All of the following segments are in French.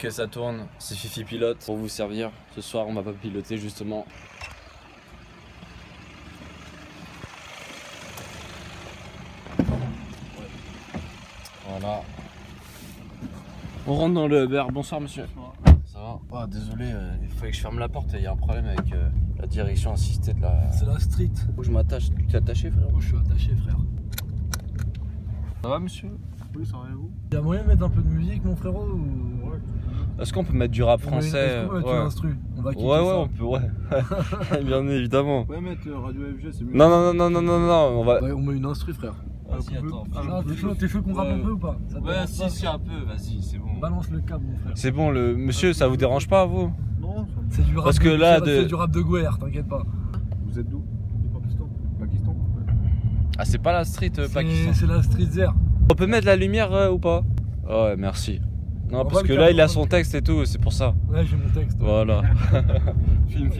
que ça tourne, c'est Fifi pilote pour vous servir. Ce soir on va pas piloter justement. Voilà. On rentre dans le Uber. Bonsoir monsieur. Ça va? Oh, désolé, il fallait que je ferme la porte, il y a un problème avec la direction assistée de la... C'est la street. Où je m'attache. Tu t'es attaché frère? Moi je suis attaché frère. Ça va monsieur? Oui, ça va et vous? Y'a moyen de mettre un peu de musique mon frérot ou... Ouais. Est-ce qu'on peut mettre du rap français? Est-ce qu'on peut mettre une instru? On va quitter Ouais, ça. on peut, ouais. Bien évidemment. Vous pouvez mettre Radio FG, c'est mieux. Non, on va... Ouais, on met une instru frère. Vas-y, attends. Ah, t'es chaud qu'on rappe un peu ou pas? Ça te Ouais, dérange pas si, un peu, vas-y, c'est bon. Balance le câble mon frère. C'est bon, le monsieur, ça vous dérange pas, vous? Non, ça C'est du rap Parce que là, c'est du rap de Guerre, t'inquiète pas. Vous êtes d'où? Du Pakistan. Pakistan, ouais. Ah, c'est pas la street Pakistan. C'est la street zère. On peut mettre la lumière ou pas? Ouais, merci. Non, On parce va que le là, câble, il a on va son le texte et tout, c'est pour ça. Ouais, j'ai mon texte. Voilà.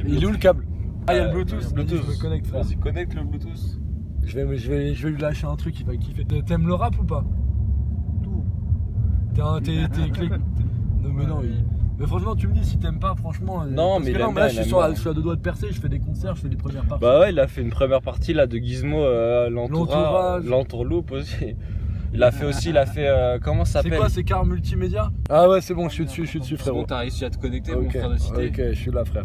Il est où le câble? Ah, il y a le Bluetooth. Je me connecte frère. Vas-y, connecte le Bluetooth. Je vais lui lâcher un truc, il va kiffer. T'aimes le rap ou pas? Tout. T'es clé. Non mais non, mais franchement tu me dis si t'aimes pas franchement. Non, parce mais que il là, aime là, bien, je suis à deux doigts de percer, je fais des concerts, je fais des premières parties. Bah ouais, il a fait une première partie là de Gizmo, L'entourage. l'entourloupe aussi. Il a fait aussi, comment ça C'est s'appelle? quoi, c'est Car Multimédia? Ah ouais c'est bon, je suis dessus frérot. T'as réussi à te connecter, mon Ok, frère de cité. ok, je suis là frère.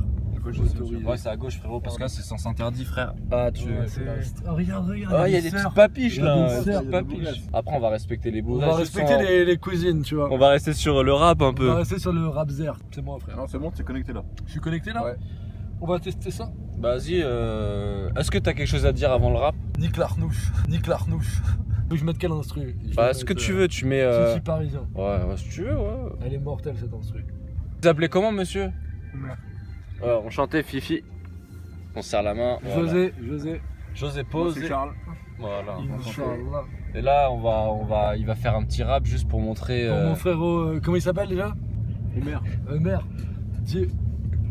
Ouais, c'est à gauche frérot, parce que là c'est sens interdit frère. Ah, tu... Oh, regarde, Ah, il y a des petites papiches Il y a là, des des sœurs. petites papiches. Après on va respecter les On bourrages. va respecter les cuisines, tu vois. On va rester sur le rap un On peu. va rester sur le rap zer. C'est moi frère. Non, c'est bon, t'es connecté là. Je suis connecté là? Ouais. On va tester ça. Vas-y, est-ce que t'as quelque chose à dire avant le rap? Nique l'arnouche. Nique l'arnouche. Faut que je mette quel instru? Bah, ce que tu veux, tu mets. Souci parisien. Ouais, si tu veux, ouais. Elle est mortelle cette instru. Vous appelez comment, monsieur? Omer. Enchanté, Fifi. On se serre la main. José. José Moi, pose. c'est Charles. Voilà. Inch'Allah. Et là, il va faire un petit rap juste pour montrer. Pour mon frérot, comment il s'appelle déjà? Omer. Merde.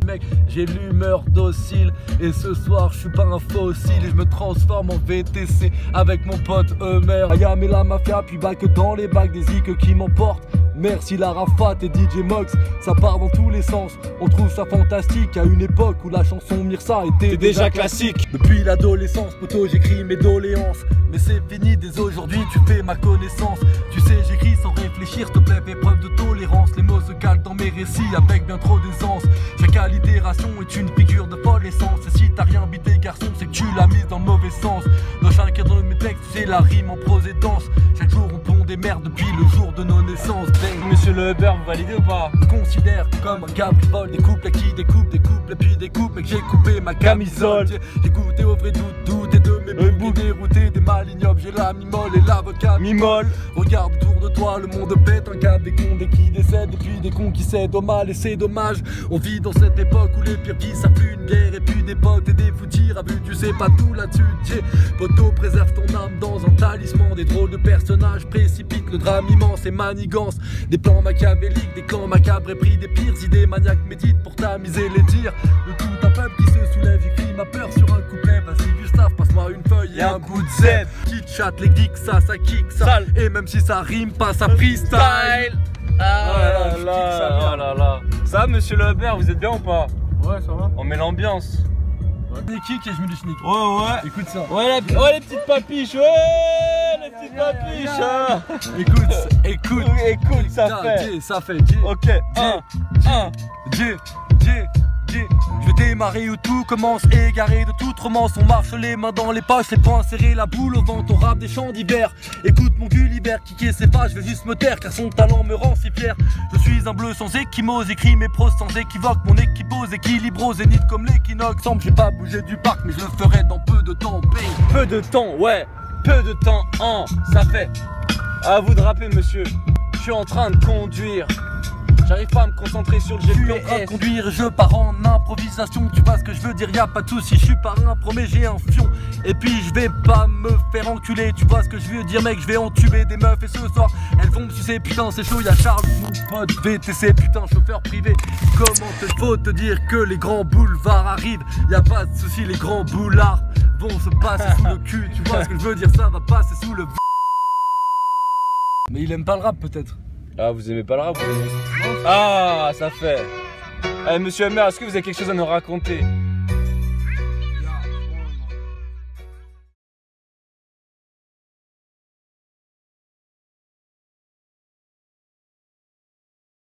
Mec, j'ai l'humeur docile et ce soir je suis pas un fossile et je me transforme en VTC avec mon pote Eumer. Ayam et la mafia, puis back dans les bacs des zik qui m'emportent. Merci la Rafat et DJ Mox, ça part dans tous les sens. On trouve ça fantastique à une époque où la chanson Myrsa était déjà classique. Depuis l'adolescence, poto, j'écris mes doléances. Mais c'est fini dès aujourd'hui, tu fais ma connaissance. Tu sais, j'écris sans réfléchir, s'il te plaît, fais preuve de tolérance. Les mots se calent dans mes récits avec bien trop d'aisance. Chaque allitération est une figure de folle essence. Et si t'as rien bité, garçon, c'est que tu l'as mise dans le mauvais sens. Dans chacun de mes textes, c'est la rime en prose et danse. Chaque jour, on pond des merdes depuis le jour de nos naissances. Monsieur le Uber, vous validez ou pas? Me considère comme un gars qui vole des couples, qui découpe des couples, et puis des coupes, mec j'ai coupé ma camisole. J'ai goûté au vrai doute et de mes boucs et dérouté des malignobles. J'ai la mimole et l'avocat Mimole. Regarde autour de toi, le monde pète un câble, des cons des qui décèdent et puis des cons qui cèdent au mal et c'est dommage. On vit dans cette époque où les pires vies ça pue une bière et puis des potes et des foutirs à vue, tu sais pas tout là-dessus. Poto, préserve ton âme dans un talisman, des drôles de personnages précipitent le drame immense et manigance. Des plans machiavéliques, des clans macabres et pris des pires idées maniaques méditent pour tamiser les tirs. Le tout un peuple qui se soulève, j'écris ma peur sur un couplet. Vas-y Gustave, passe-moi une feuille et un bout de zèbre. Qui chatte les geeks, ça kick ça. Sale. Et même si ça rime pas, ça freestyle. Ah là là. Ça va, monsieur le Uber, vous êtes bien ou pas? Ouais, ça va. On met l'ambiance. Les kicks et je mets du schnick. Ouais. Écoute ça. Ouais, les petites papiches, ouais, les petites papiches. Écoute, ça fait. Ça fait. Ok, Je vais démarrer où tout commence, égaré de toute romance. On marche les mains dans les poches, les poings serrés, la boule au ventre. On rappe des chants d'hiver. Écoute mon Gulliver, kicker ses pas, je vais juste me taire car son talent me rend si fier. Je suis un bleu sans échymose, écris mes pros sans équivoque. Mon équipose équilibre au zénith comme l'équinoxe. Semble j'ai pas bougé du parc mais je le ferai dans peu de temps. peu de temps, ouais, peu de temps, ça fait. À vous de rapper, monsieur. Je suis en train de conduire. J'arrive pas à me concentrer sur le Je suis en train de GPS. conduire, je pars en improvisation. Tu vois ce que je veux dire, y a pas de soucis. Je suis pas un pro mais j'ai un fion. Et puis je vais pas me faire enculer. Tu vois ce que je veux dire, mec, je vais entuber des meufs. Et ce soir elles vont me sucer, putain c'est chaud. Y'a Charles, mon pote VTC, putain chauffeur privé. Comment faut te dire que les grands boulevards arrivent? Y a pas de soucis, les grands boulards vont se passer sous le cul. Tu vois ce que je veux dire, ça va passer sous le... Mais il aime pas le rap peut-être. Ah, vous aimez pas le rap, vous aimez... Ah, ça fait. Eh, monsieur le maire, est-ce que vous avez quelque chose à nous raconter?